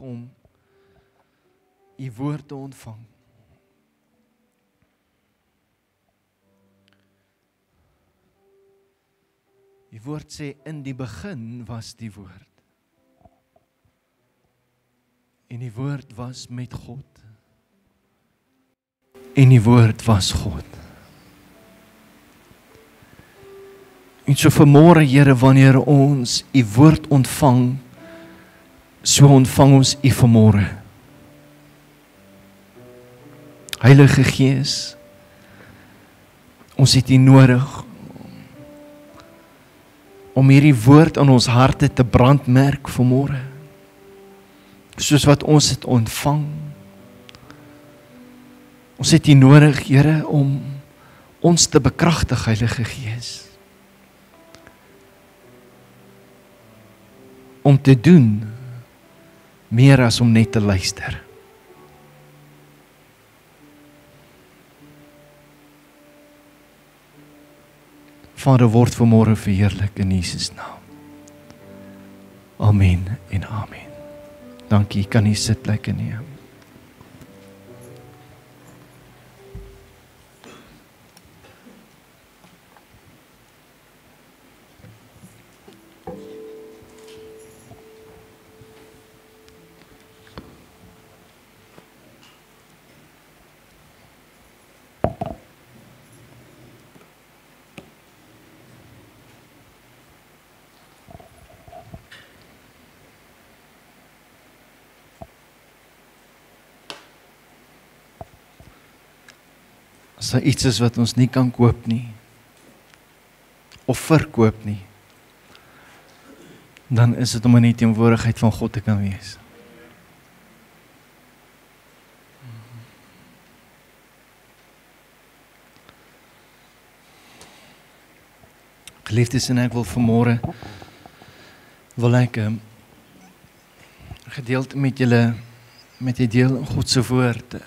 om u woord te ontvang. Die woord sê, in die begin was die woord. En die woord was met God. En die woord was God. En so vanmôre, Here, wanneer ons u woord ontvang, so ontvang ons u vanmôre. Heilige Gees, ons het u nodig om hierdie woord aan ons harte te brandmerk vanmôre. Soos wat ons het ontvang. Ons het u nodig, Here, om ons te bekragtig, Heilige Gees. Om te doen meer as om net te luister. Vader, word vanmôre verheerlik in Jesus naam. Amen en amen. Dankie, kan u sitplekke neem. As daar iets is wat ons nie kan koop nie, of verkoop nie, dan is dit om in die teenwoordigheid van God te kan wees. Geliefdes, en ek wil vanmôre wil ek gedeelte met julle deel in God se woord,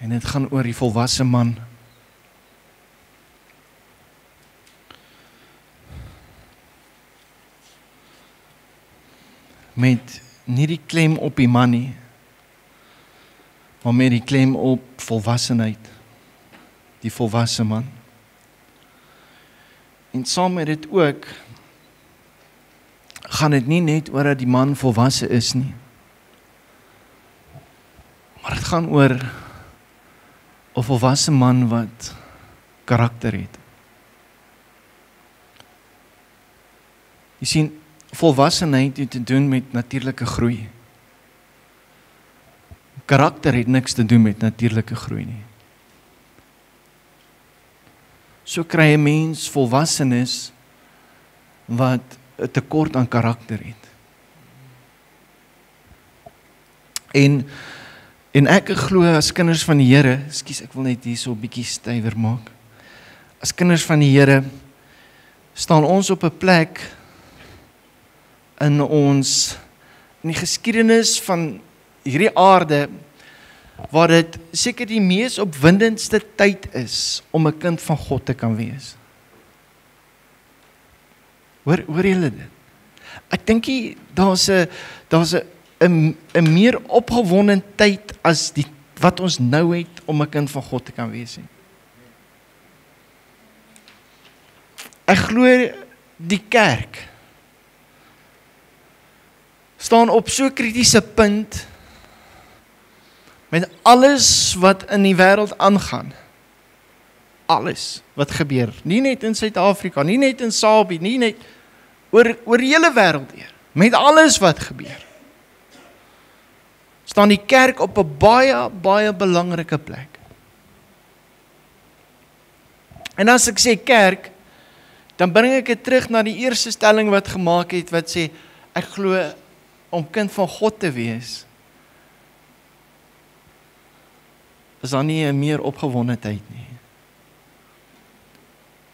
en dit gaan oor die volwasse man. Met nie die klem op die man nie, maar met die klem op volwassenheid, die volwasse man. En saam met dit ook, gaan dit nie net oor dat die man volwasse is nie, maar dit gaan oor 'n volwasse man wat karakter het. Jy sien, volwassenheid het te doen met natuurlike groei. Karakter het niks te doen met natuurlike groei nie. So kry 'n mens volwassenes wat 'n tekort aan karakter het. En ek glo as kinders van die Here, ek wil net hier so 'n bietjie stywer maak. As kinders van die Here staan ons op 'n plek in die geskiedenis van hierdie aarde waar dit seker die mees opwindendste tyd is om 'n kind van God te kan wees. Hoor julle dit? Ek dink daar's 'n meer opgewonde tyd as wat ons nou het om 'n kind van God te kan wees. Ek glo die kerk staan op so 'n kritiese punt met alles wat in die wêreld aangaan. Alles wat gebeur, nie net in Suid-Afrika, nie net in Sabie, nie net oor die hele wêreld hier, met alles wat gebeur. Staan die kerk op 'n baie belangrike plek. En as ek sê kerk, dan bring ek dit terug na die eerste stelling wat gemaak het, wat sê, ek glo om kind van God te wees, is daar nie 'n meer opgewondheid nie.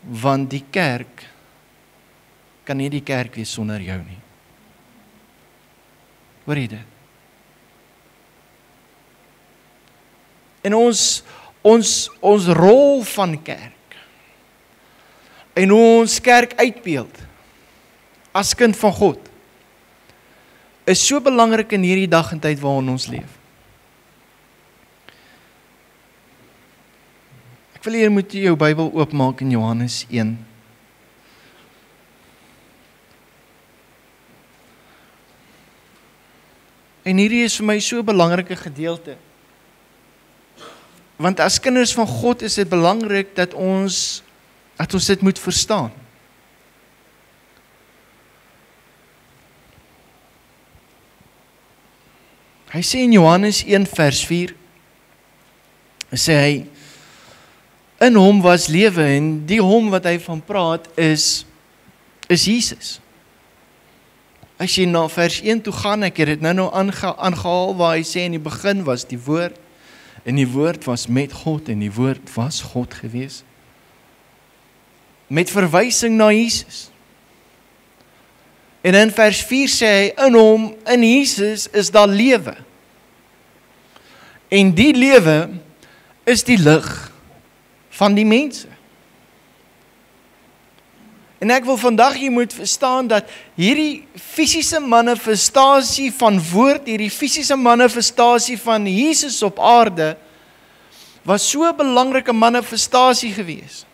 Want die kerk kan nie die kerk wees sonder jou nie. Hoor jy dit? En ons rol van kerk, en ons kerk uitbeeld, as kind van God, is so belangrik in hierdie dag en tyd waarin ons leef. Ek wil hier moet jy jou Bybel oopmaak in Johannes 1. En hierdie is vir my so 'n belangrike gedeelte. Want as kinders van God is dit belangrik dat ons dit moet verstaan. Hy sê in Johannes 1 vers 4, sê hy, in hom was lewe en die hom wat hy van praat is Jesus. As jy na vers 1 toe gaan, ek het dit nou aangehaal waar hy sê in die begin was die woord en die woord was met God en die woord was God gewees. Met verwysing na Jesus. En in vers 4 sê hy, in hom, in Jesus is daar lewe. En die lewe is die lig van die mense. En ek wil vandag jy moet verstaan dat hierdie fisiese manifestasie van woord, hierdie fisiese manifestasie van Jesus op aarde, was so 'n belangrike manifestasie gewees.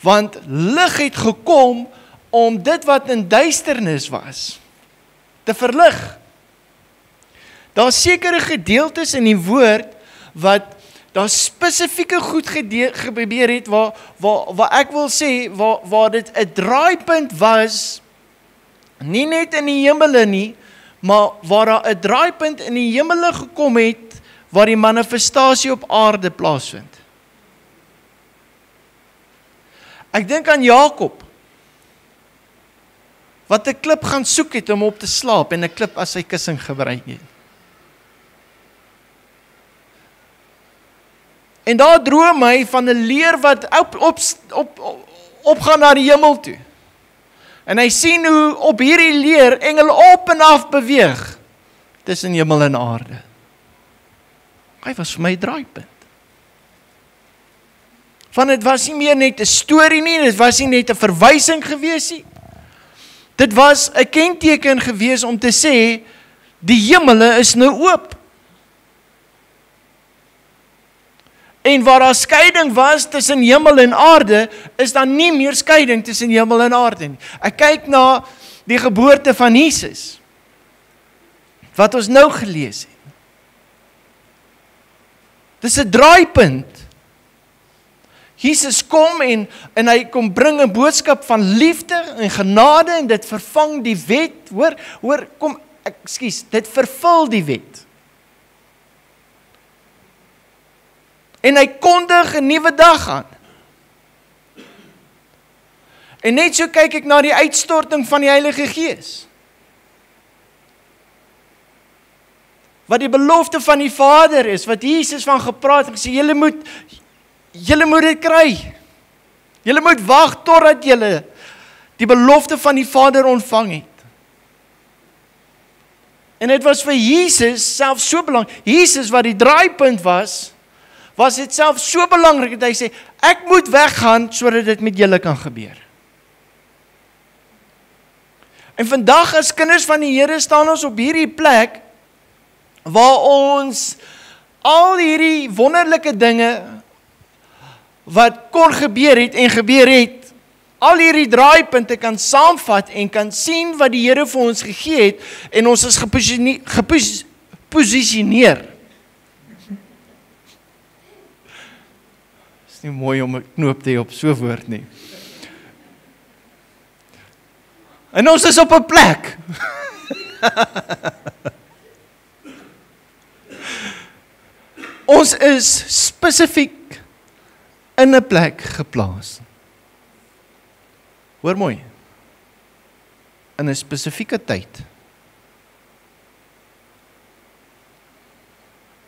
Want lig het gekom om dit wat in duisternis was, te verlig. Daar is sekere gedeeltes in die woord, wat daar spesifieke goed gebeur het, waar ek wil sê, waar dit 'n draaipunt was, nie net in die hemele nie, maar waar daar 'n draaipunt in die hemele gekom het, waar die manifestasie op aarde plaasvind. Ek dink aan Jakob, wat 'n klip gaan soek het om op te slaap, en 'n klip as sy kussing gebruik het. En daar droom hy van 'n leer wat opgaan na die hemel toe. En hy sien hoe op hierdie leer engele op en af beweeg tussen hemel en aarde. Hy was vir my draaipunt. Want dit was nie meer net 'n storie nie, dit was nie net 'n verwysing gewees nie. Dit was 'n kenteken gewees om te sê, die hemele is nou oop. En waar daar skeiding was tussen hemel en aarde, is daar nie meer skeiding tussen hemel en aarde nie. Ek kyk na die geboorte van Jesus, wat ons nou gelees het. Dis 'n draaipunt. Jesus kom en hy kom bring 'n boodskap van liefde en genade, en dit vervang die wet. Dit vervul die wet. En hy kondig 'n nuwe dag aan. En net so kyk ek na die uitstorting van die Heilige Gees. Wat die belofte van die Vader is, wat Jesus van gepraat het, gesê, julle moet dit kry. Julle moet wag totdat julle die belofte van die Vader ontvang het. En dit was vir Jesus self so belangrik. Jesus wat die draaipunt was dit self so belangrik dat hy sê, ek moet weggaan sodat dit met julle kan gebeur. En vandag as kinders van die Here staan ons op hierdie plek waar ons al hierdie wonderlike dinge wat kon gebeur het en gebeur het, al hierdie draaipunte kan saamvat en kan sien wat die Here vir ons gegee het, en ons is geposisioneer. Is nie mooi om 'n knoop te hê op so 'n woord nie. En ons is op 'n plek. Ons is spesifiek in 'n plek geplaas. Hoor mooi. In 'n spesifieke tyd.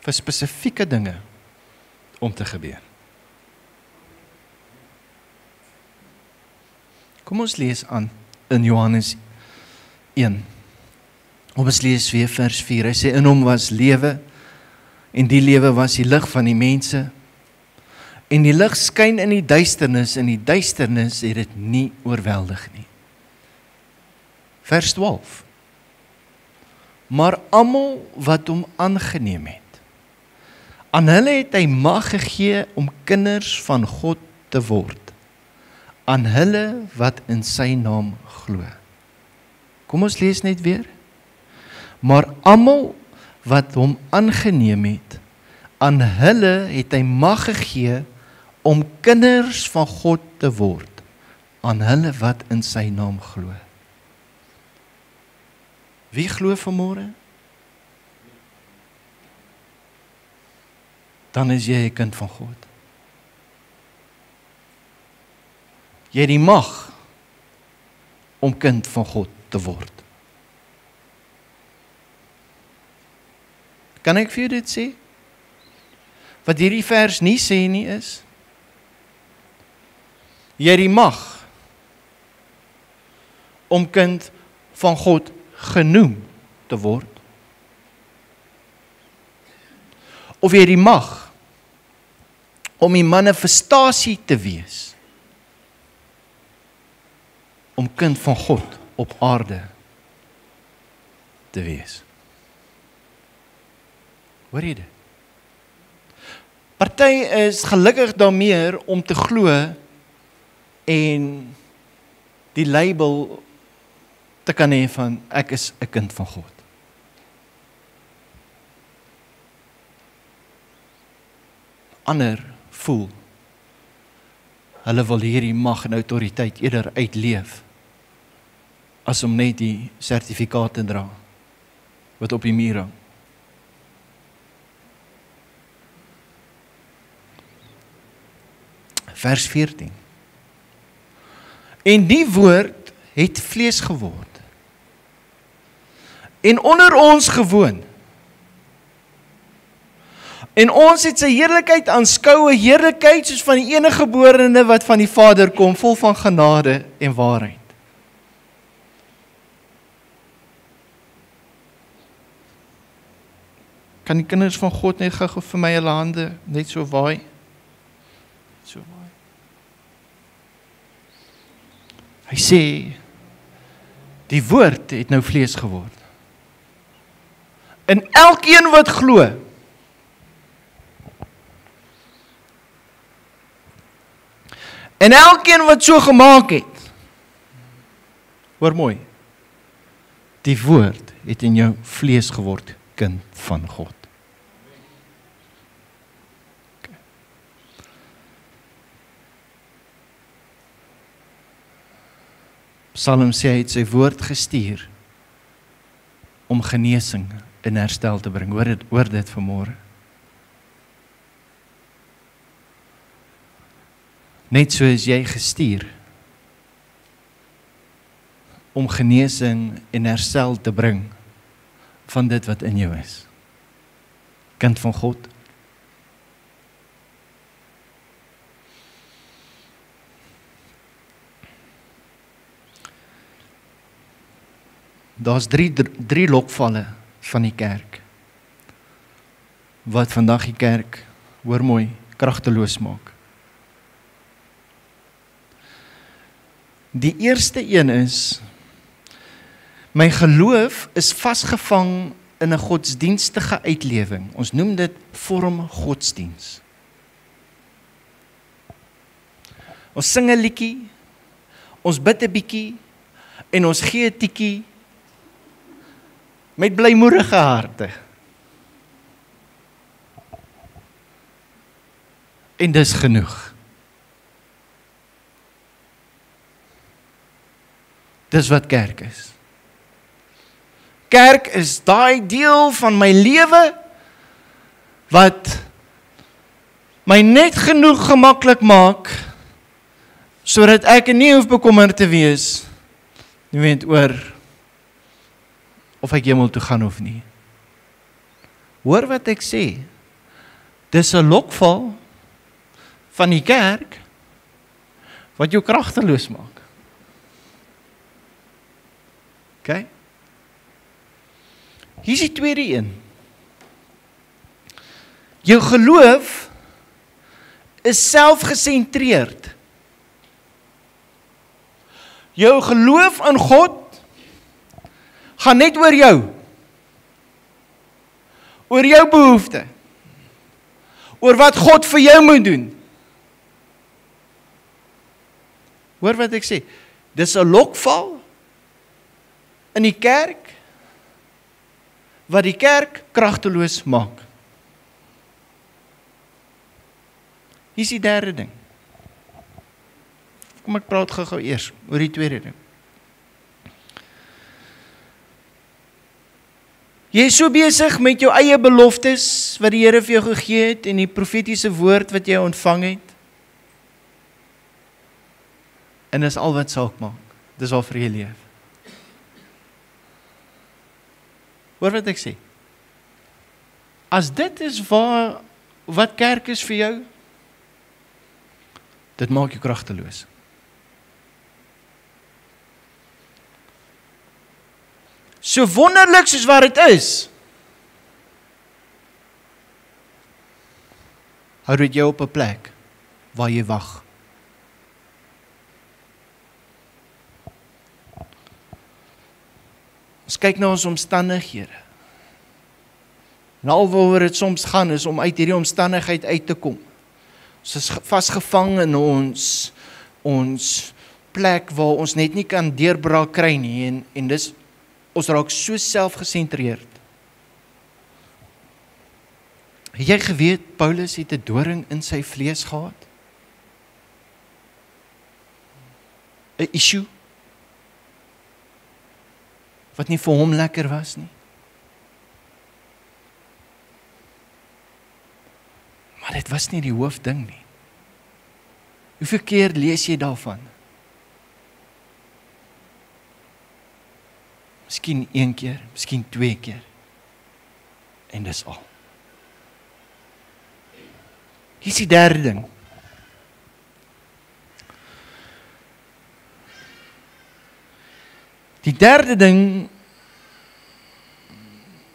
Vir spesifieke dinge om te gebeur. Kom ons lees aan in Johannes 1. Ons lees weer vers 4. Hy sê, in hom was lewe, en die lewe was die lig van die mense. En die lig skyn in die duisternis, en die duisternis het dit nie oorweldig nie. Vers 12. maar almal wat hom aangeneem het. Aan hulle het hy mag gegee om kinders van God te word, aan hulle wat in sy naam glo. Kom ons lees net weer. Maar almal wat hom aangeneem het, aan hulle het hy mag gegee om kinders van God te word, aan hulle wat in sy naam glo. Wie glo vanmôre? Dan is jy 'n kind van God. Jy het die mag om kind van God te word. Kan ek vir jou dit sê? Wat hierdie vers nie sê nie is, jy het die mag om kind van God genoem te word. Of jy het die mag om die manifestasie te wees, om kind van God op aarde te wees. Hoor jy dit? Party is gelukkig daarmee om te glo en die label te kan hê van ek is 'n kind van God. Ander voel hulle wil hierdie mag en autoriteit eerder uitleef as om net die sertifikaat te dra wat op die muur hang. Vers 14. En die woord het vlees geword en onder ons gewoon. En ons het sy heerlikheid aanskou, 'n heerlikheid soos van die enige geborene wat van die Vader kom, vol van genade en waarheid. Kan die kinders van God net gou vir my hulle hande net so waai? So waai. Hy sê, die woord het nou vlees geword. En elkeen wat glo, en elkeen wat so gemaak het, hoor mooi, die woord het in jou vlees geword, kind van God. Okay. Psalm sê hy het sy woord gestuur om genesing en herstel te bring. Hoor dit vanmôre. Net so is jy gestuur om genesing en herstel te bring van dit wat in jou is. Kind van God. Daar's drie lokvalle van die kerk wat vandag die kerk, hoor mooi, kragteloos maak. Die eerste een is, my geloof is vasgevang in 'n godsdienstige uitlewing. Ons noem dit vorm godsdiens. Ons sing 'n liedjie, ons bid 'n bietjie en ons gee 'n tikkie met blymoedige harte. En dis genoeg. Dis wat kerk is. Kerk is daai deel van my lewe wat my net genoeg gemaklik maak sodat ek nie hoef bekommerd te wees nie weet oor of ek hemel toe gaan of nie. Hoor wat ek sê. Dis 'n lokval van die kerk wat jou kragteloos maak. Okay? Hier is die tweede een. Jou geloof is selfgesentreerd. Jou geloof in God gaan net oor jou. oor jou behoefte, oor wat God vir jou moet doen. Hoor wat ek sê, dis 'n lokval in die kerk, wat die kerk kragteloos maak. Hier is die derde ding. Kom ek praat gou eers oor die tweede ding. Jy is so besig met jou eie beloftes wat die Here vir jou gegee het en die profetiese woord wat jy ontvang het. En dis al wat saak maak. Dis al vir jy leef. Hoor wat ek sê. As dit is wat kerk is vir jou, dit maak jou kragteloos. So wonderlik soos wat dit is, hou dit jou op 'n plek waar jy wag. Ons kyk na ons omstandighede. En al waaroor dit soms gaan is om uit hierdie omstandigheid uit te kom. Ons is vasgevang in ons plek waar ons net nie kan deurbraak kry nie en dis ons raak so selfgesentreerd. Het jy geweet Paulus het 'n doring in sy vlees gehad? 'n issue wat nie vir hom lekker was nie. Maar dit was nie die hoofding nie. Hoeveel keer lees jy daarvan? Miskien 1 keer, miskien 2 keer. En dis al. Hier is die derde ding. Die derde ding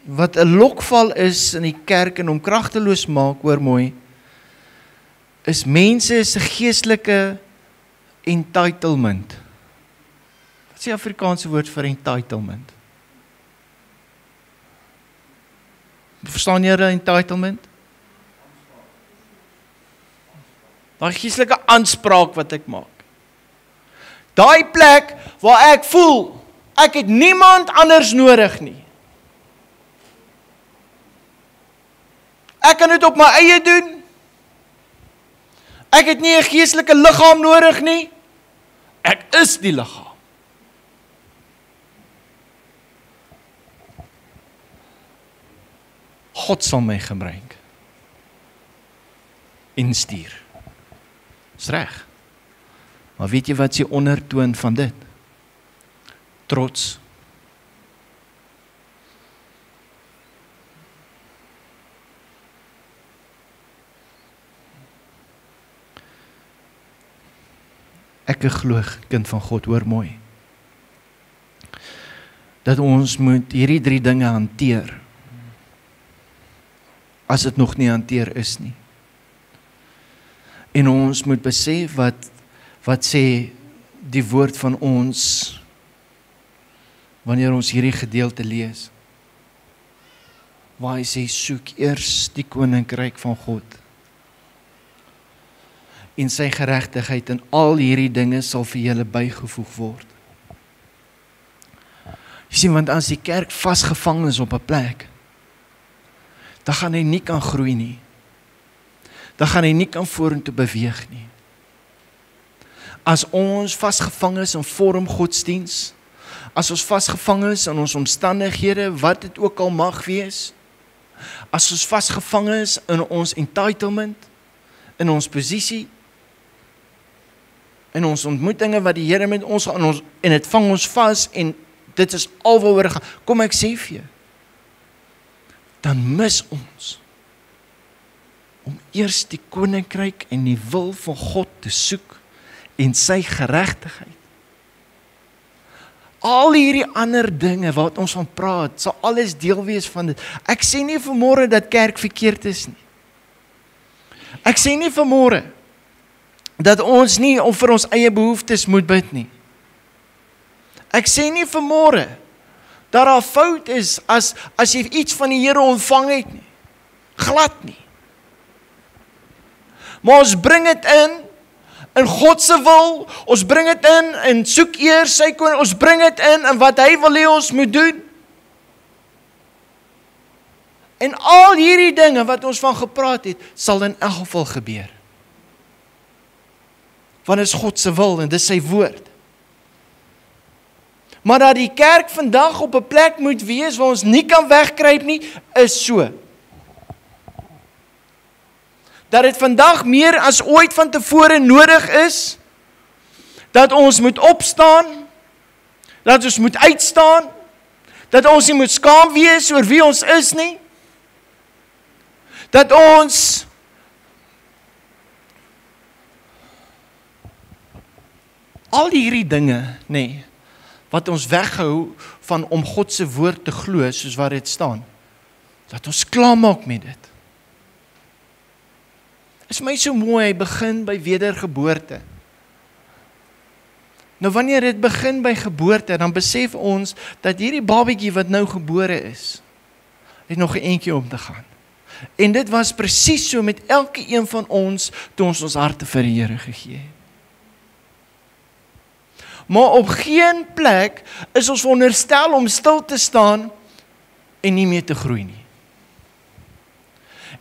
wat 'n lokval is in die kerk en hom kragteloos maak, hoor mooi, is mense se geestelike entitlement. Wat is die Afrikaanse woord vir entitlement? Verstaan jy entitlement? Daai geestelike aanspraak wat ek maak. Daai plek waar ek voel, ek het niemand anders nodig nie. Ek kan dit op my eie doen. Ek het nie 'n geestelike liggaam nodig nie. Ek is die liggaam. God sal my gebruik. En stuur. Dis reg. Maar weet jy wat is die ondertoon van dit? Trots. Ek glo, kind van God, hoor mooi, dat ons moet hierdie 3 dinge hanteer, as dit nog nie hanteer is nie. En ons moet besef wat sê die woord van ons, wanneer ons hierdie gedeelte lees, waar hy sê, soek eers die koninkryk van God, en sy geregtigheid, en al hierdie dinge sal vir julle bygevoeg word. Jy sien, want as die kerk vasgevang is op 'n plek, dan gaan hy nie kan groei nie. Dan gaan hy nie kan vorentoe beweeg nie. As ons vasgevang is in vorm godsdiens, as ons vasgevang is in ons omstandighede, wat dit ook al mag wees, as ons vasgevang is in ons entitlement, in ons posisie, in ons ontmoetinge wat die Here met ons gaan, en dit vang ons vas, en dit is al waaroor gaan, kom ek sê vir jou, dan mis ons om eers die koninkryk en die wil van God te soek en sy geregtigheid. Al hierdie ander dinge wat ons van praat, sal alles deel wees van dit. Ek sê nie vanmôre dat kerk verkeerd is nie. Ek sê nie vanmôre dat ons nie vir ons eie behoeftes moet bid nie. Ek sê nie vanmôre dat daar fout is as jy iets van die Here ontvang het nie. Glad nie. Maar ons bring dit in God se wil, ons bring dit in soek eers sy koning, ons bring dit in wat hy wil hê ons moet doen. En al hierdie dinge wat ons van gepraat het, sal in elk geval gebeur. Want dit is God se wil en dit is sy woord. Maar dat die kerk vandag op 'n plek moet wees waar ons nie kan wegkruip nie, is so. Dat dit vandag meer as ooit van tevore nodig is, dat ons moet opstaan, dat ons moet uitstaan, dat ons nie moet skaam wees oor wie ons is nie, dat ons al hierdie dinge, nee, wat ons weghou van om God se woord te glo, soos wat dit staan, dat ons klaarmaak met dit. Is my so mooi, hy begin by wedergeboorte. Nou wanneer dit begin by geboorte, dan besef ons dat hierdie babietjie wat nou gebore is, het nog 'n entjie om te gaan. En dit was presies so met elke een van ons, toe ons harte vir die Here gegee het. Maar op geen plek is ons veronderstel om stil te staan en nie meer te groei nie.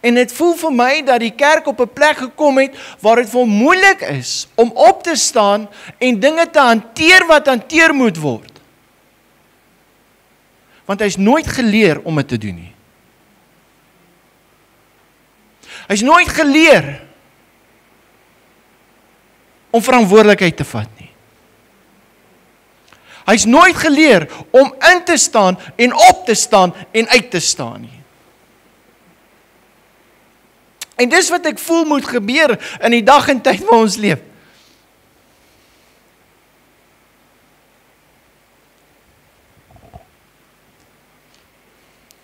En dit voel vir my dat die kerk op 'n plek gekom het waar dit vir moeilik is om op te staan en dinge te hanteer wat hanteer moet word. Want hy is nooit geleer om dit te doen nie. Hy is nooit geleer om verantwoordelikheid te vat nie. Hy is nooit geleer om in te staan en op te staan en uit te staan nie. En dis wat ek voel moet gebeur in die dag en tyd waar ons leef.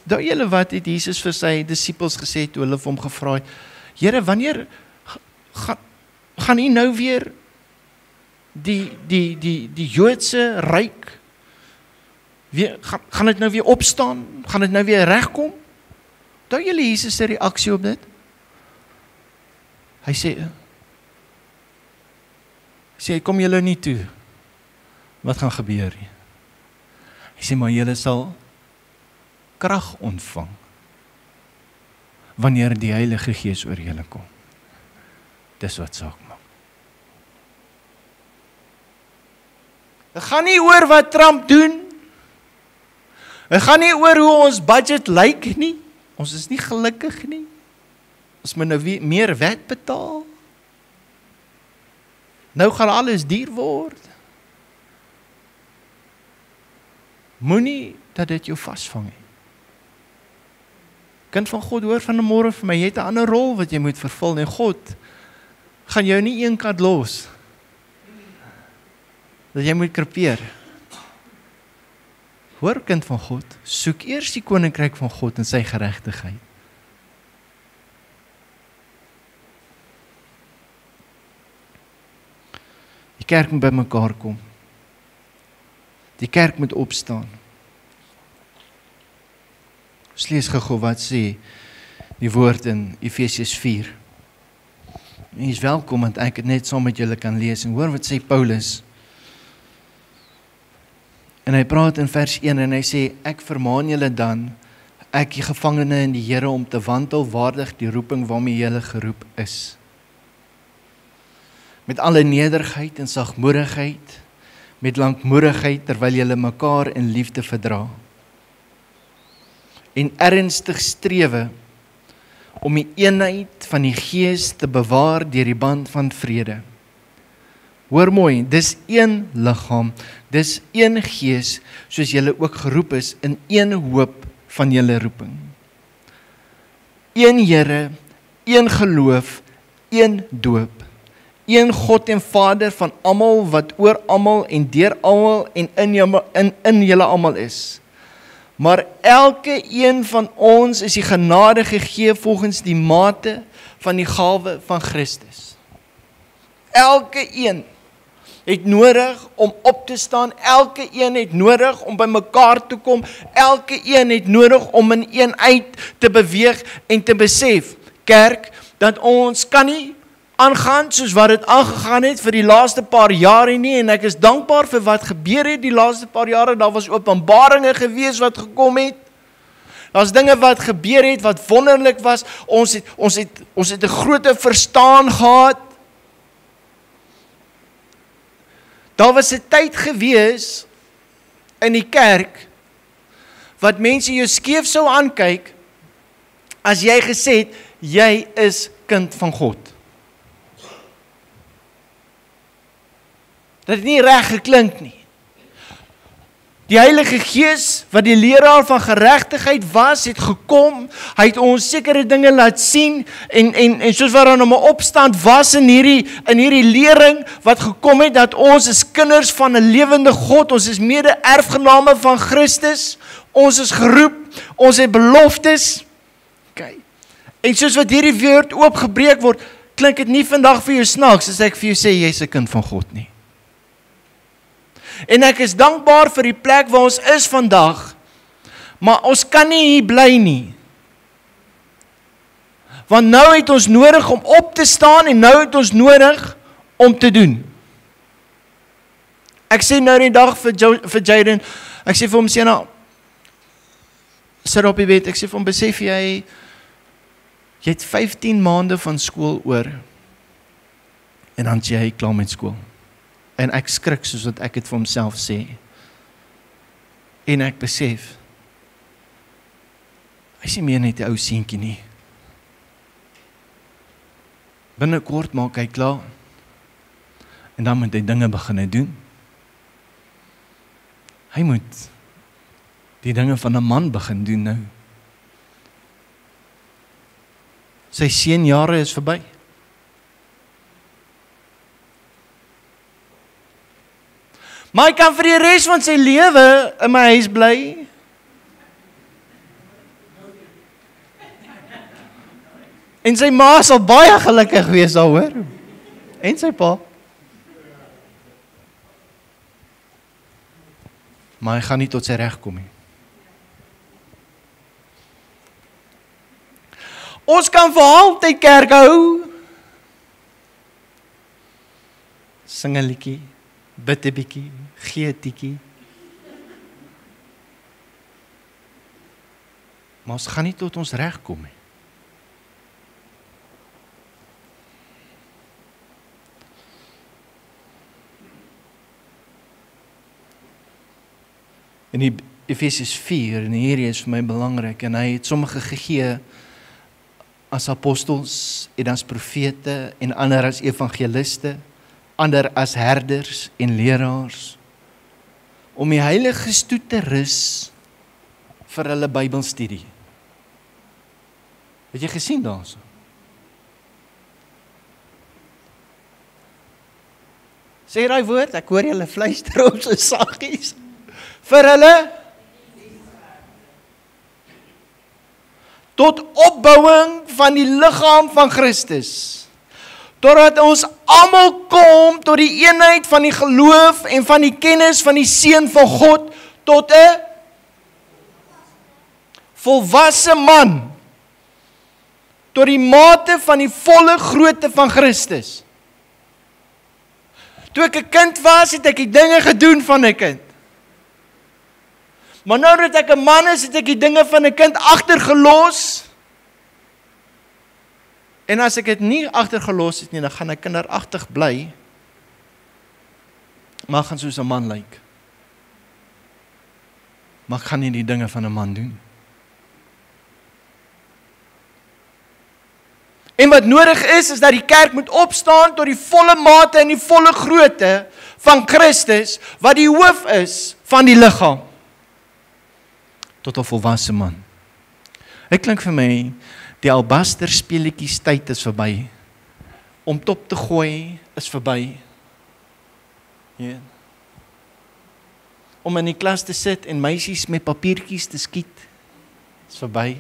Daai julle wat het Jesus vir sy disippels gesê toe hulle vir hom gevra het, Here, wanneer gaan U nou weer die Joodse ryk gaan dit nou weer opstaan? Gaan dit nou weer regkom? Daai julle Jesus se reaksie op dit? Hy sê, kom julle nie toe. Wat gaan gebeur nie? Hy sê, maar julle sal krag ontvang wanneer die Heilige Gees oor julle kom. Dis wat saak maak. Dit gaan nie oor wat Trump doen. Dit gaan nie oor hoe ons budget lyk nie. Ons is nie gelukkig nie. Ons moet nou meer wet betaal. Nou gaan alles duur word. Moenie dat dit jou vasvang nie. Kind van God, hoor van die môre vir my, jy het 'n ander rol wat jy moet vervul en God gaan jou nie een kant los. Dat jy moet krepeer. Hoor kind van God, soek eers die koninkryk van God en sy geregtigheid. Die kerk moet by mekaar kom. Die kerk moet opstaan. Ons lees gou wat sê die woord in Efesiërs 4. Jy is welkom, want ek het net saam met julle kan lees en hoor wat sê Paulus. En hy praat in vers 1 en hy sê, ek vermaan julle dan, ek die gevangene in die Here, om te wandel waardig die roeping waarmee julle geroep is. Met alle nederigheid en sagmoedigheid, met lankmoedigheid, terwyl julle mekaar in liefde verdra. En ernstig strewe om die eenheid van die Gees te bewaar deur die band van vrede. Hoor mooi, dis een liggaam, dis een Gees, soos julle ook geroep is in een hoop van julle roeping. Een Here, een geloof, een doop. Een God en Vader van almal wat oor almal en deur almal en in julle almal is. Maar elke een van ons is die genade gegee volgens die mate van die gawe van Christus. Elke een. het nodig om op te staan. Elke een het nodig om by mekaar te kom. Elke een het nodig om in eenheid te beweeg en te besef, kerk, dat ons kan nie aangaan soos wat dit aangegaan het vir die laaste paar jare nie, en ek is dankbaar vir wat gebeur het die laaste paar jare. Daar was openbaringe gewees wat gekom het. Daar's dinge wat gebeur het wat wonderlik was. Ons het 'n groot verstaan gehad. Daar was 'n tyd gewees in die kerk wat mense jou skeef sou aankyk as jy gesê het, jy is kind van God. Dat het nie reg geklink nie. Die Heilige Gees, wat die leraar van geregtigheid was, het gekom, hy het ons sekere dinge laat sien, en soos wat daar 'n opstand was in hierdie lering, wat gekom het, dat ons is kinders van 'n lewende God, ons is mede-erfgename van Christus, ons is geroep, ons het beloftes, okay. En soos wat hierdie woord oopgebreek word, klink dit nie vandag vir jou snaaks, as ek vir jou sê, jy is 'n kind van God nie. En ek is dankbaar vir die plek waar ons is vandag, maar ons kan nie hier bly nie. Want nou het ons nodig om op te staan, en nou het ons nodig om te doen. Ek sê nou die dag vir Jaden, ek sê vir hom, Sienna, sit op die bed, ek sê vir hom, besef jy het 15 maande van skool oor, en dan sê jy klaar met skool. En ek skrik soos wat ek het vir homself sê. En ek besef, hy is nie meer net 'n ou seentjie nie. Binnekort maak hy klaar. En dan moet hy dinge begin doen. Hy moet die dinge van 'n man begin doen nou. Sy seunjare is verby. Maar hy kan vir die res van sy lewe in my huis bly. En sy ma sal baie gelukkig wees daaroor. En sy pa. Maar hy gaan nie tot sy reg kom nie. Ons kan vir altyd kerk hou. Sing 'n liedjie. Bid 'n bietjie, gee 'n tikkie. Maar ons gaan nie tot ons reg kom nie. In die Efesiërs 4, en hierdie is vir my belangrik, en hy het sommige gegee as apostels, en as profete, en ander as evangeliste, ander as herders en leraars, om die Heiliges toe te rus vir hulle Bybelstudie. Het jy gesien daarso? Sê daai woord, ek hoor julle fluister op so saggies. Vir hulle tot opbouing van die liggaam van Christus. Totdat ons almal kom tot die eenheid van die geloof en van die kennis van die Seun van God, tot 'n volwasse man, tot die mate van die volle grootte van Christus. Toe ek 'n kind was, het ek die dinge gedoen van 'n kind. Maar nou dat ek 'n man is, het ek die dinge van 'n kind agtergelos. En as ek dit nie agtergelos het nie, dan gaan ek kinderagtig bly, maar ek gaan soos 'n man lyk. Maar ek gaan nie die dinge van 'n man doen. En wat nodig is dat die kerk moet opstaan tot die volle mate en die volle grootte van Christus, wat die hoof is van die liggaam. Tot 'n volwasse man. Dit klink vir my, die albaster speletjies tyd is verby. Om top te gooi is verby. Ja. Om in die klas te sit en meisies met papiertjies te skiet is verby.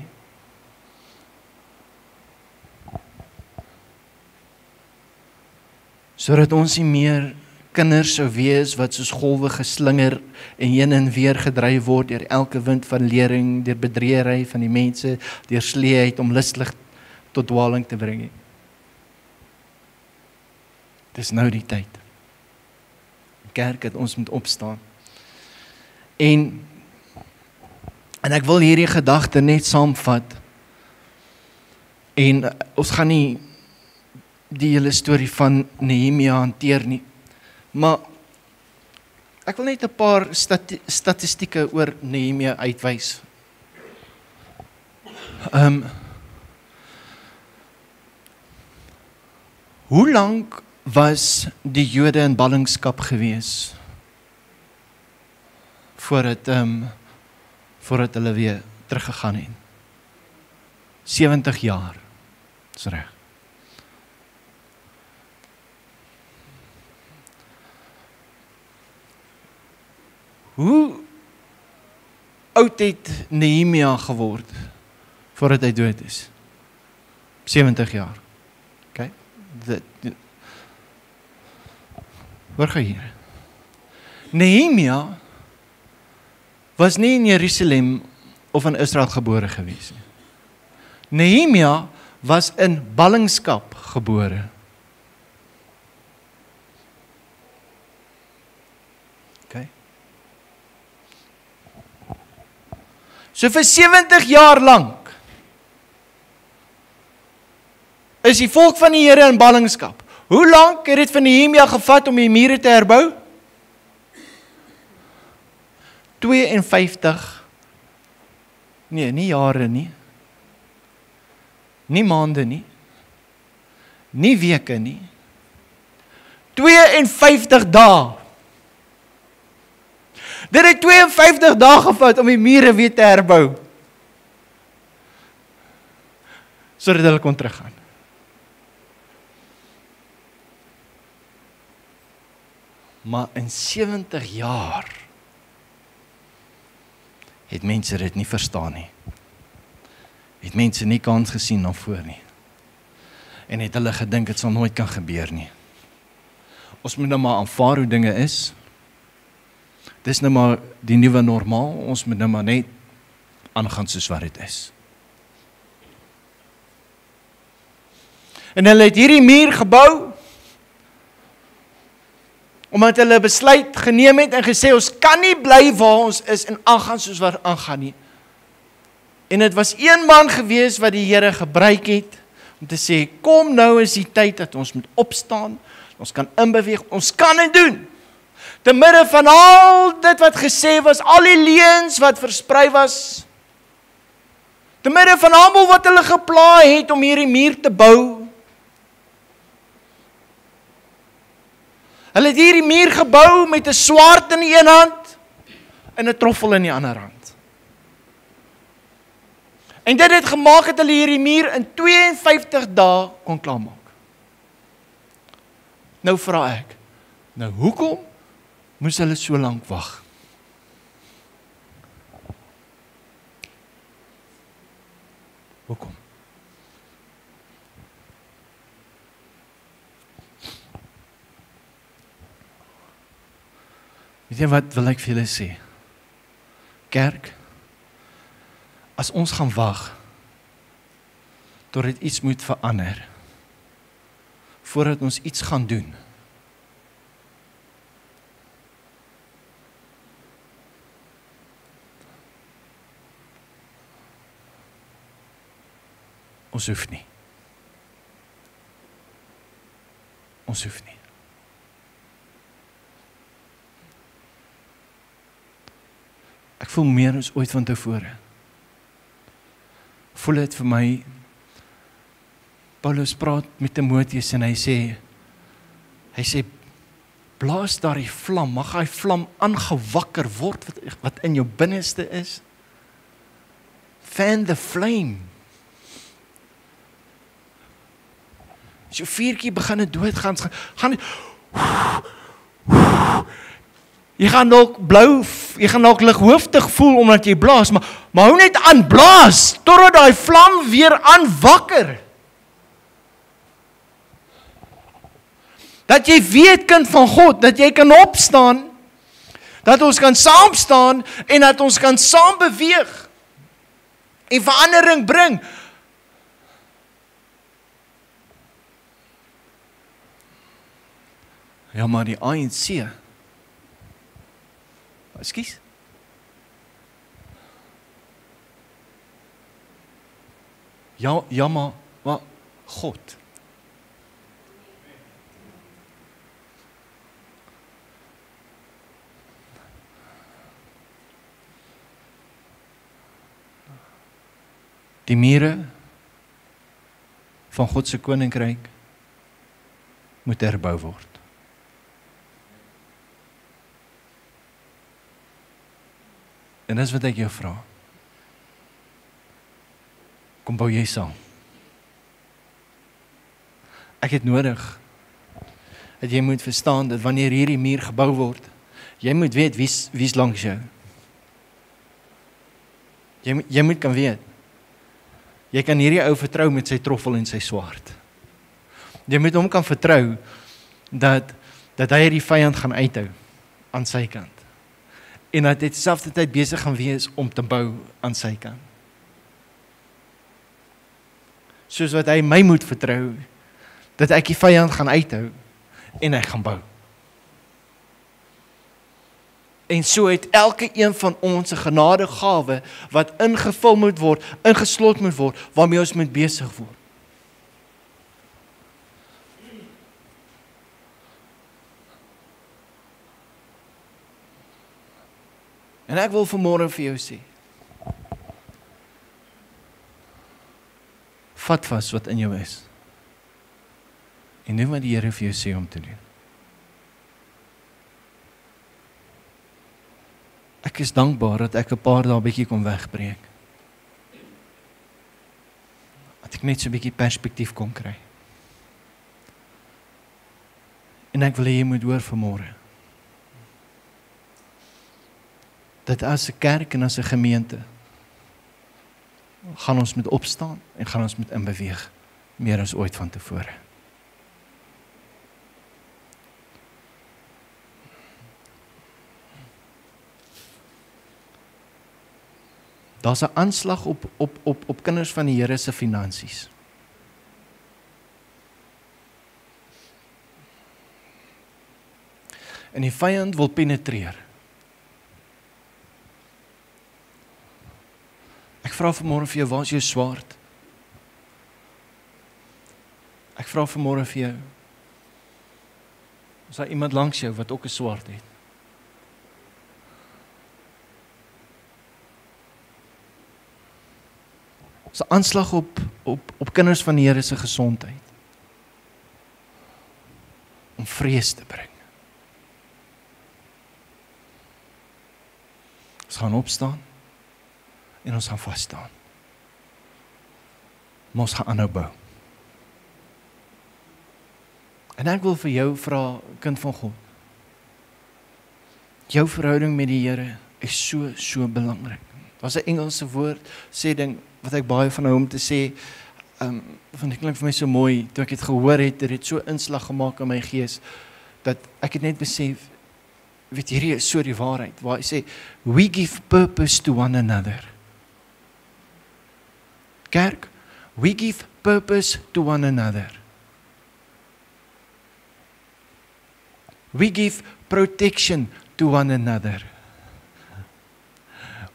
Sodat ons nie meer kinders sou wees wat soos golwe geslinger en heen en weer gedryf word deur elke wind van lering, deur bedreery van die mense, deur sleeheid om lustig tot dwaling te bring nie. Dis nou die tyd. Kerk het ons moet opstaan. En ek wil hierdie gedagte net saamvat. En ons gaan nie die hele storie van Nehemia hanteer nie. Maar ek wil net 'n paar statistieke oor Nehemia uitwys. Hoe lank was die Jode in ballingskap gewees voordat hulle weer teruggegaan het? 70 jaar. Dis reg. Hoe oud het Nehemia geword voordat hy dood is? 70 jaar. Okay? Hoor gou hier. Nehemia was nie in Jerusalem of in Israel gebore gewees nie. Nehemia was in ballingskap gebore. Okay. So vir 70 jaar lank is die volk van die Here in ballingskap. Hoe lank het dit vir Nehemia gevat om die mure te herbou? 52, nee, nie jare nie. Nie maande nie. Nie weke nie. 52 dae. Dit het 52 dae gevat om die mure weer te herbou. Sodat hulle kon teruggaan. Maar in 70 jaar het mense dit nie verstaan nie. Het mense nie kans gesien na voor nie. En het hulle gedink dit sal nooit kan gebeur nie. Ons moet nou maar aanvaar hoe dinge is. Dis nou maar die nuwe normaal. Ons moet nou maar net aangaan soos wat dit is. En hulle het hierdie muur gebou omdat hulle besluit geneem het en gesê ons kan nie bly waar ons is en aangaan soos wat aangaan nie. En dit was een man gewees wat die Here gebruik het om te sê, kom nou is die tyd dat ons moet opstaan, ons kan inbeweeg, ons kan dit doen. Te midde van al dit wat gesê was, al die leuns wat versprei was, te midde van almal wat hulle gepla het om hierdie muur te bou. Hulle het hierdie muur gebou met 'n swaard in die een hand en 'n troffel in die ander hand. En dit het gemaak dat hulle hierdie muur in 52 dae kon klaarmaak. Nou vra ek, nou hoekom moes hulle so lank wag? Hoekom? Weet jy wat wil ek vir julle sê? Kerk, as ons gaan wag tot dit iets moet verander, voordat ons iets gaan doen, ons hoef nie. Ons hoef nie. Ek voel meer as ooit van tevore. Voel dit vir my, Paulus praat met Timoteus en hy sê, blaas daar die vlam, mag hy vlam aangewakker word wat in jou binneste is. Fan the flame. As jou vuurtjie begin doodgaan, jy gaan dalk lighooftig voel omdat jy blaas, maar hou net aan blaas, totdat daai vlam weer aanwakker. Dat jy weet, kind van God, dat jy kan opstaan, dat ons kan saam staan en dat ons kan saam beweeg en verandering bring. Ja, maar die ANC, ekskuus. Ja, maar God. Die mure van God se koninkryk moet herbou word. En dis wat ek jou vra. Kom bou jy saam. Ek het nodig dat jy moet verstaan dat wanneer hierdie muur gebou word, jy moet weet wie's langs jou. Jy moet kan weet. Jy kan hierdie ou vertrou met sy troffel en sy swaard. Jy moet hom kan vertrou dat hy die vyand gaan uithou aan sy kant. En dat hy terselfde tyd besig gaan wees om te bou aan sy kant. Soos wat hy my moet vertrou, dat ek die vyand gaan uithou en hy gaan bou. En so het elke een van ons 'n genadegawe wat ingevul moet word, ingeslot moet word, waarmee ons moet besig word. En ek wil vanmôre vir jou sê, vat vas wat in jou is. En doen wat die Here vir jou sê om te doen. Ek is dankbaar dat ek 'n paar dae bietjie kon wegbreek. Dat ek net so 'n bietjie perspektief kon kry. En ek wil hê jy moet hoor vanmôre. Dat as 'n kerk en as 'n gemeente gaan ons moet opstaan en gaan ons moet inbeweeg meer as ooit van tevore. Daar's 'n aanslag op kinders van die Here se finansies. En die vyand wil penetreer. Ek vra vanmôre vir jou, waar is jou swaard? Ek vra vanmôre vir jou, is daar iemand langs jou wat ook 'n swaard het? Is 'n aanslag op kinders van die Here se gesondheid. Om vrees te bring. Ons gaan opstaan en ons gaan vas staan. Maar ons gaan aanhou bou. En ek wil vir jou vra, kind van God. Jou verhouding met die Here is so belangrik. Daar's 'n Engelse woord, sê ding wat ek baie van hou om te sê, van dit klink vir my so mooi, toe ek het gehoor het, dit het so inslag gemaak in my gees, dat ek het net besef, weet hierdie is so die waarheid, waar hy sê, we give purpose to one another. Kerk, we give purpose to one another. We give protection to one another.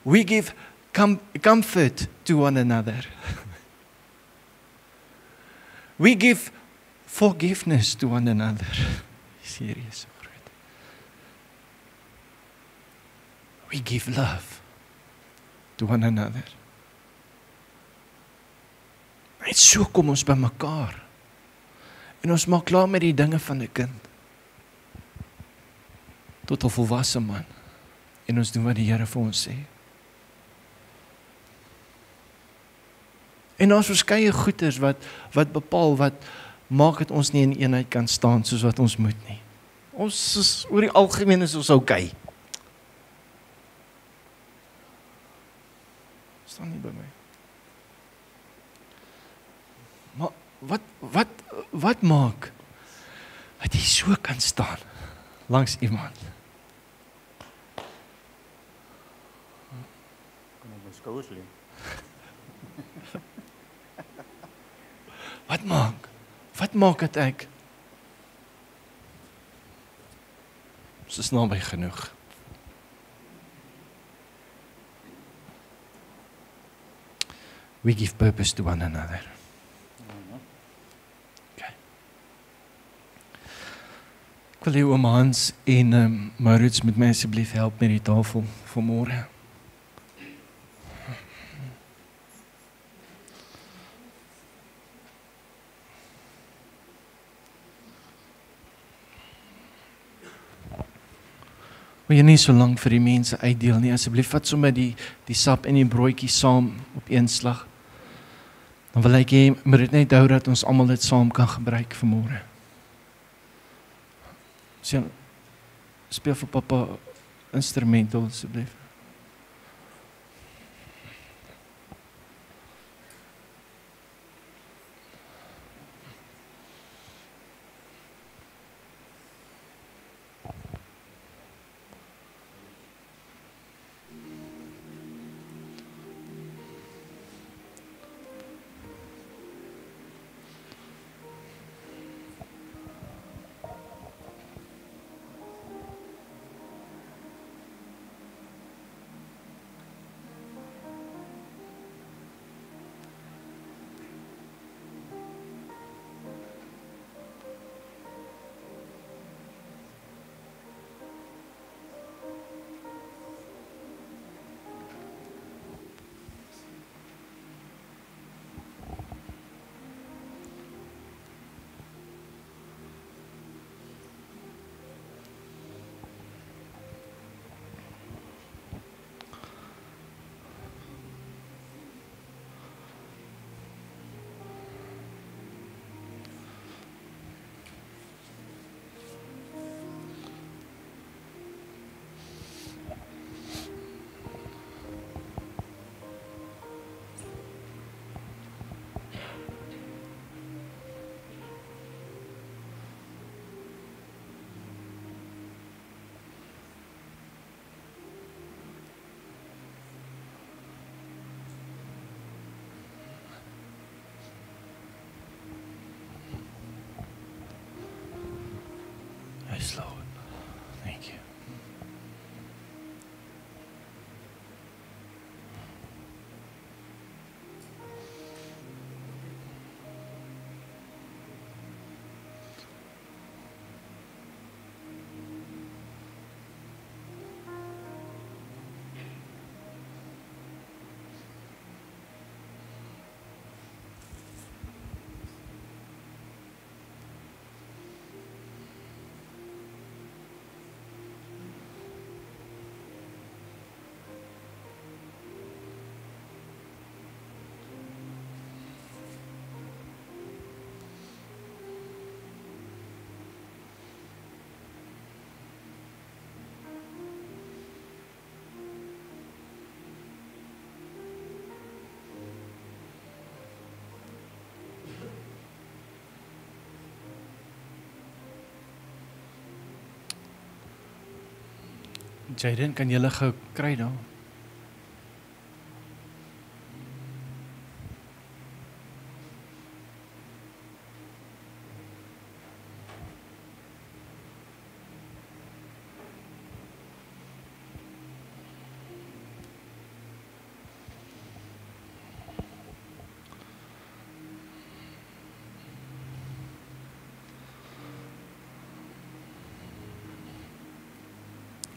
We give comfort to one another. We give forgiveness to one another. Serieus. We give love to one another. Net so kom ons by mekaar. En ons maak klaar met die dinge van 'n kind. Tot 'n volwasse man. En ons doen wat die Here vir ons sê. En daar's verskeie goeders wat bepaal, wat maak dat ons nie in eenheid kan staan soos wat ons moet nie. Ons is, oor die algemeen is ons okay. Staan nie by my. Maar wat maak Dat jy so kan staan langs iemand. Kan op my skouers lê. Wat maak? Wat maak dat ek? Ons is naby genoeg. We give purpose to one another. Okay. Ek wil hê oom Hans en Maurits met my asseblief help met die tafel vanmôre. Wil jy nie so lank vir die mense uitdeel nie, asseblief vat sommer die sap en die broodjie saam op een slag. Dan wil ek hê, maar dit net hou dat ons almal dit saam kan gebruik vanmôre. Speel vir pappa instrumental asseblief. Yes, Lord. Thank you. Jaden, kan julle gou kry daar?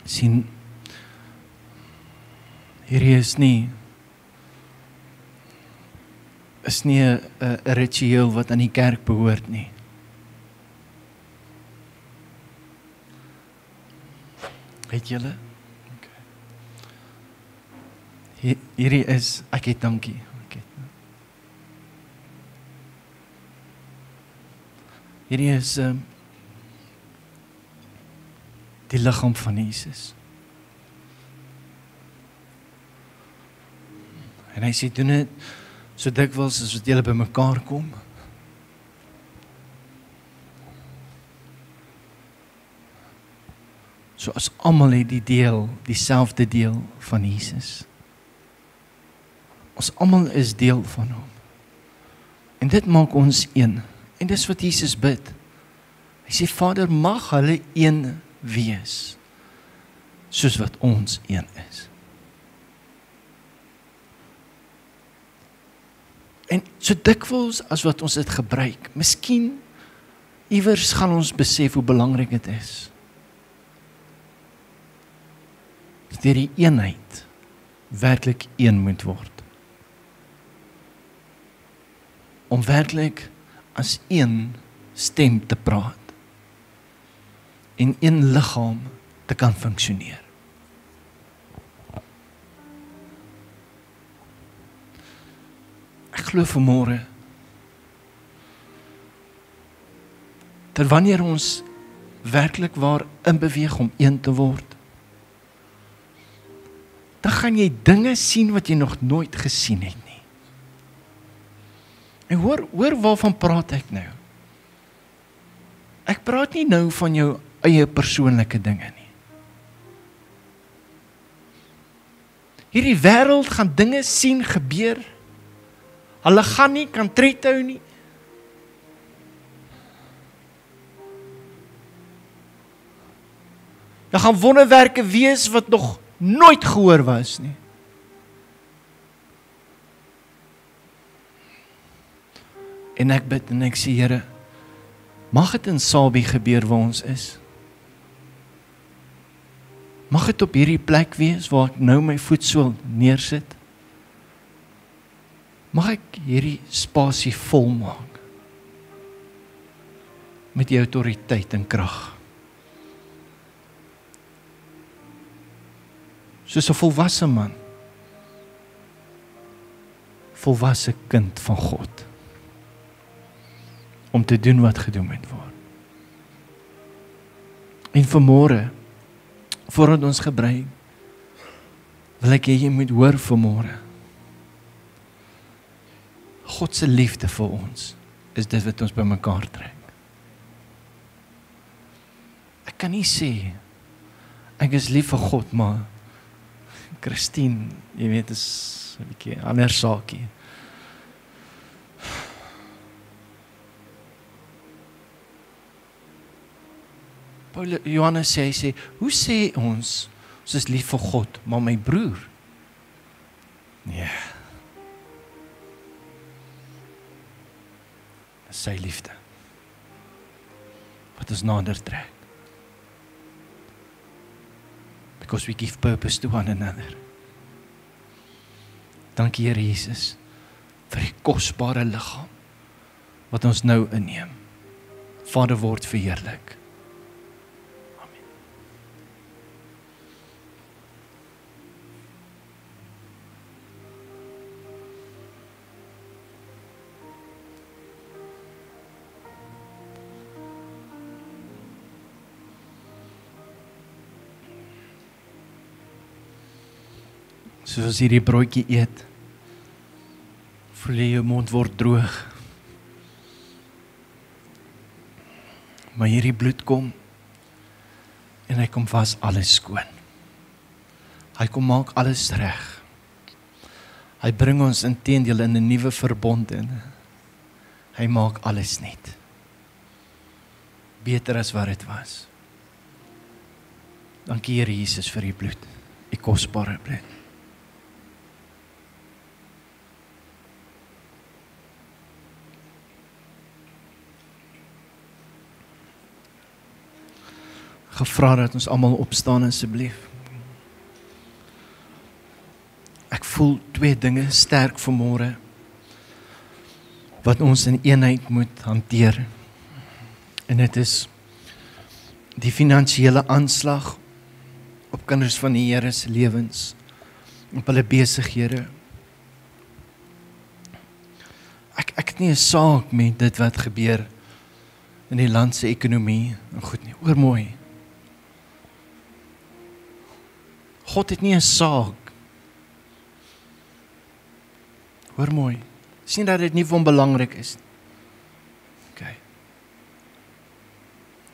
Sien, hierdie is nie 'n ritueel wat aan die kerk behoort nie. Weet julle? Okay. Hierdie is, ek het dankie. Hierdie is die liggaam van Jesus. En hy sê, doen dit so dikwels as wat julle bymekaar kom. So as almal het dieselfde deel van Jesus. Ons almal is deel van hom. En dit maak ons een. En dis wat Jesus bid. Hy sê, Vader, mag hulle een wees, soos wat ons een is. En so dikwels as wat ons dit gebruik, miskien iewers gaan ons besef hoe belangrik dit is. Dat die eenheid werklik een moet word. Om werklik as een stem te praat. En een liggaam te kan funksioneer. Ek glo vanmôre dat wanneer ons werklik waar inbeweeg om een te word, dan gaan jy dinge sien wat jy nog nooit gesien het nie. En hoor waarvan praat ek nou? Ek praat nie nou van jou eie persoonlike dinge nie. Hierdie wêreld gaan dinge sien gebeur. Hulle gaan nie kan tred hou nie. Daar gaan wonderwerke wees wat nog nooit gehoor was nie. En ek bid en ek sê, Here, mag dit in Sabie gebeur waar ons is. Mag dit op hierdie plek wees waar ek nou my voetsool neersit. Mag ek hierdie spasie volmaak met die autoriteit en krag. Soos 'n volwasse man, volwasse kind van God, om te doen wat gedoen moet word. En vanmôre, voordat ons gebruik, wil ek hê jy moet hoor vanmôre. God se liefde vir ons is dit wat ons bymekaar trek. Ek kan nie sê ek is lief vir God, maar Christine, jy weet, is 'n bietjie ander saakie. Johannes sê, hoe sê ons is lief vir God, maar my broer? Nee. Dis sy liefde wat ons nader trek. Because we give purpose to one another. Dankie Here Jesus vir die kosbare liggaam wat ons nou inneem. Vader, word verheerlik. Soos hierdie broodjie eet, voel jy jou mond word droog. Maar hierdie bloed kom, en hy kom was alles skoon. Hy kom maak alles reg. Hy bring ons inteendeel in 'n nuwe verbond in. Hy maak alles net beter as wat dit was. Dankie Here Jesus vir u bloed, u kosbare bloed. Gevra dat ons almal opstaan asseblief. Ek voel twee dinge sterk vanmôre wat ons in eenheid moet hanteer. En dit is die finansiële aanslag op kinders van die Here se lewens, op hulle besighede. Ek het nie 'n saak met dit wat gebeur in die land se ekonomie en goed nie. Hoor mooi. God het nie 'n saak. Hoor mooi. Sien dat dit nie vir hom belangrik is. Okay.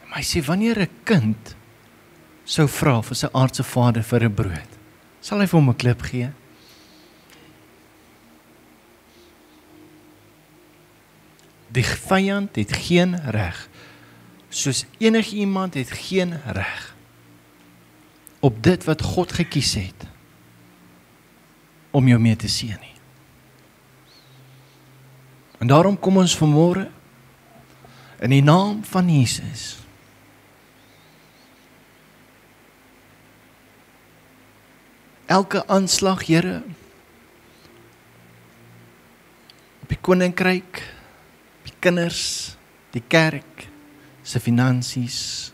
Maar hy sê wanneer 'n kind sou vra vir sy aardse vader vir 'n brood, sal hy vir hom 'n klip gee? Die vyand het geen reg, soos enige iemand het geen reg op dit wat God gekies het om jou mee te seën nie. En daarom kom ons vanmôre in die naam van Jesus elke aanslag, Here, op die koninkryk, die kinders, die kerk, se finansies,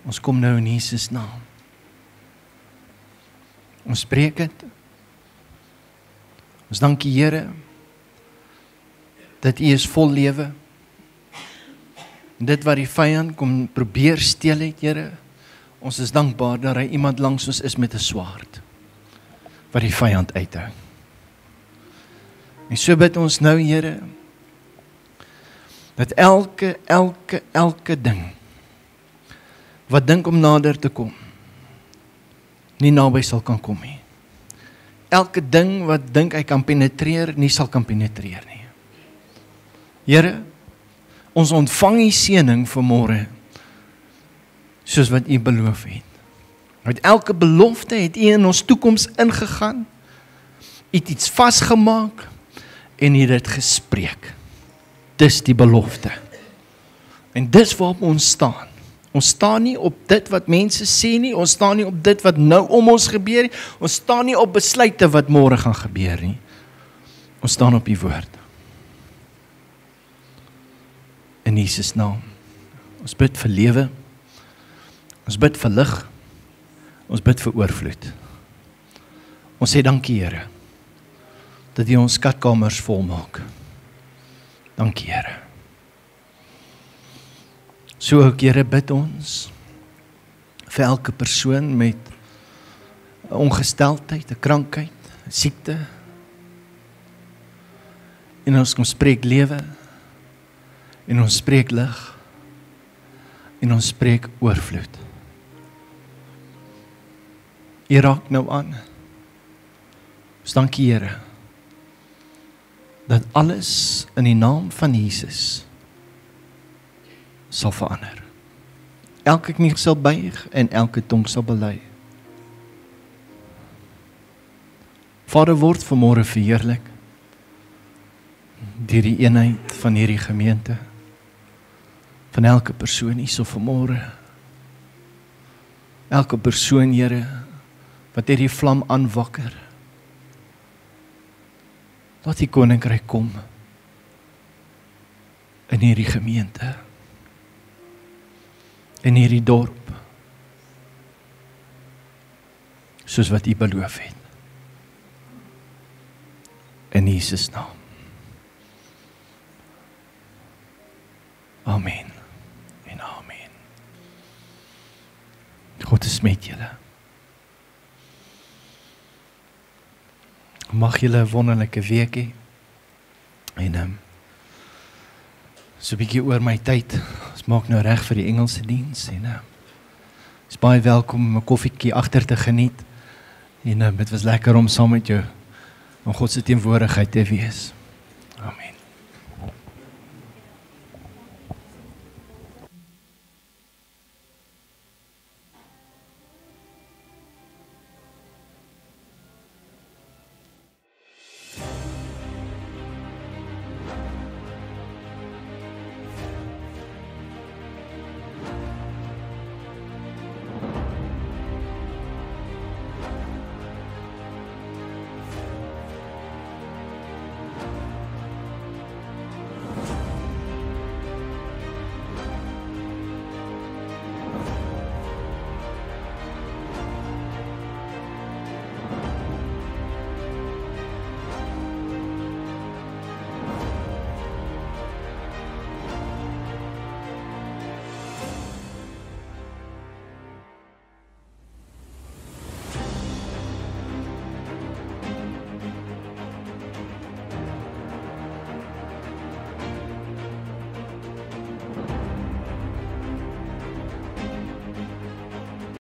ons kom nou in Jesus naam. Ons spreek dit. Ons dank U, Here, dat U is vol lewe. En dit wat die vyand kom probeer steel het, Here, ons is dankbaar dat hy iemand langs ons is met 'n swaard, wat die vyand uithou. En so bid ons nou, Here, dat elke ding, wat dink om nader te kom, nie naby sal kan kom nie. Elke ding wat dink hy kan penetreer, nie sal kan penetreer nie. Here, ons ontvang U seëning vanmôre, soos wat U beloof het. Met elke belofte het U in ons toekoms ingegaan, U het iets vasgemaak, en U het dit gespreek. Dis die belofte. En dis waarop ons staan. Ons staan nie op dit wat mense sê nie, ons staan nie op dit wat nou om ons gebeur nie, ons staan nie op besluite wat môre gaan gebeur nie. Ons staan op U woord. In Jesus naam. Ons bid vir lewe, ons bid vir lig, ons bid vir oorvloed. Ons sê dankie, Here, dat U ons skatkamers volmaak. Dankie, Here. So ook, Here, bid ons vir elke persoon met 'n ongesteldheid, 'n krankheid, 'n siekte. En ons kom spreek lewe, en ons spreek lig, en ons spreek oorvloed. U raak nou aan. Ons dankie, Here, dat alles in die naam van Jesus sal verander. Elke knie sal buig en elke tong sal bely. Vader, word vanmôre verheerlik deur die eenheid van hierdie gemeente, van elke persoon hier so vanmôre. Elke persoon, Here, wat hierdie vlam aanwakker. Laat die koninkryk kom in hierdie gemeente, in hierdie dorp, soos wat U beloof het. In Jesus naam. Amen en amen. God is met julle. Mag julle 'n wonderlike week hê. En so 'n bietjie oor my tyd. Ons maak nou reg vir die Engelse diens en is baie welkom om 'n koffietjie agter te geniet. En dit was lekker om saam met jou om God se teenwoordigheid te wees.